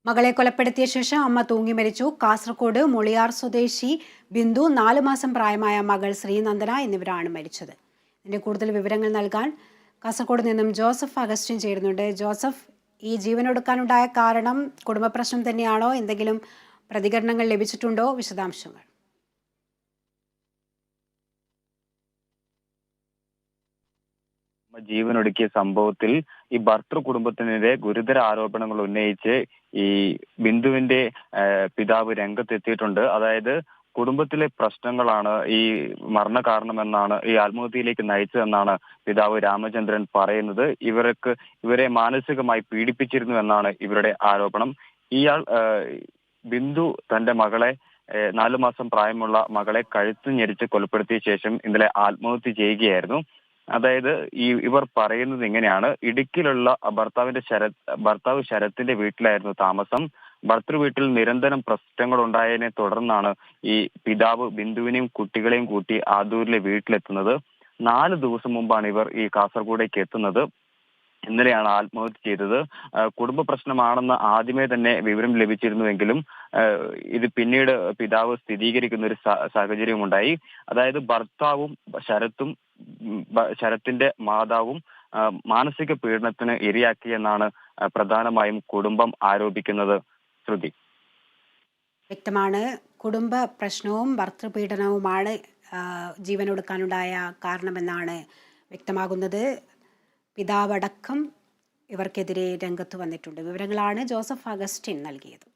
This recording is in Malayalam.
മകളെ കൊലപ്പെടുത്തിയ ശേഷം അമ്മ തൂങ്ങി മരിച്ചു. കാസർഗോഡ് മുളിയാർ സ്വദേശി ബിന്ദു, 4 മാസം പ്രായമായ മകൾ ശ്രീനന്ദന എന്നിവരാണ് മരിച്ചത്. ഇതിന്റെ കൂടുതൽ വിവരങ്ങൾ നൽകാൻ കാസർഗോഡ് നിന്നും ജോസഫ് അഗസ്റ്റിൻ ചേരുന്നുണ്ട്. ജോസഫ്, ഈ ജീവനൊടുക്കാനുണ്ടായ കാരണം കുടുംബ പ്രശ്നം തന്നെയാണോ? എന്തെങ്കിലും പ്രതികരണങ്ങൾ ലഭിച്ചിട്ടുണ്ടോ? വിശദാംശങ്ങൾ. ജീവനൊടുക്കിയ സംഭവത്തിൽ ഈ ഭർത്തൃ കുടുംബത്തിനെതിരെ ഗുരുതര ആരോപണങ്ങൾ ഉന്നയിച്ച് ഈ ബിന്ദുവിന്റെ പിതാവ് രംഗത്തെത്തിയിട്ടുണ്ട്. അതായത് കുടുംബത്തിലെ പ്രശ്നങ്ങളാണ് ഈ മരണ കാരണമെന്നാണ്, ഈ ആത്മഹത്യയിലേക്ക് നയിച്ചതെന്നാണ് പിതാവ് രാമചന്ദ്രൻ പറയുന്നത്. ഇവരെ മാനസികമായി പീഡിപ്പിച്ചിരുന്നു എന്നാണ് ഇവരുടെ ആരോപണം. ഇയാൾ ബിന്ദു തന്റെ മകളെ 4 മാസം പ്രായമുള്ള മകളെ കഴുത്ത് ഞെരിച്ച് കൊലപ്പെടുത്തിയ ശേഷം ഇന്നലെ ആത്മഹത്യ ചെയ്യുകയായിരുന്നു. അതായത് ഇവർ പറയുന്നത് ഇങ്ങനെയാണ്: ഇടുക്കിയിലുള്ള ഭർത്താവ് ശരത്തിന്റെ വീട്ടിലായിരുന്നു താമസം. ഭർത്തൃ വീട്ടിൽ നിരന്തരം പ്രശ്നങ്ങൾ ഉണ്ടായതിനെ തുടർന്നാണ് ഈ പിതാവ് ബിന്ദുവിനെയും കുട്ടികളെയും കൂട്ടി ആദൂരിലെ വീട്ടിലെത്തുന്നത്. 4 ദിവസം മുമ്പാണ് ഇവർ ഈ കാസർഗോഡേക്ക് എത്തുന്നത്. ഇന്നലെയാണ് ആത്മഹത്യ ചെയ്തത്. കുടുംബ പ്രശ്നമാണെന്ന് ആദ്യമേ തന്നെ വിവരം ലഭിച്ചിരുന്നുവെങ്കിലും ഇത് പിന്നീട് പിതാവ് സ്ഥിരീകരിക്കുന്ന ഒരു സാഹചര്യം ഉണ്ടായി. അതായത് ഭർത്താവും ശരത്തിന്റെ മാതാവും മാനസിക പീഡനത്തിന് ഇരയാക്കിയെന്നാണ് പ്രധാനമായും കുടുംബം ആരോപിക്കുന്നത്. ശ്രുതി, വ്യക്തമാണ്. കുടുംബ പ്രശ്നവും ഭർത്തൃപീഡനവുമാണ് ജീവനൊടുക്കാനുണ്ടായ കാരണമെന്നാണ് വ്യക്തമാകുന്നത്. പിതാവടക്കം ഇവർക്കെതിരെ രംഗത്ത് വന്നിട്ടുണ്ട്. വിവരങ്ങളാണ് ജോസഫ് അഗസ്റ്റിൻ നൽകിയത്.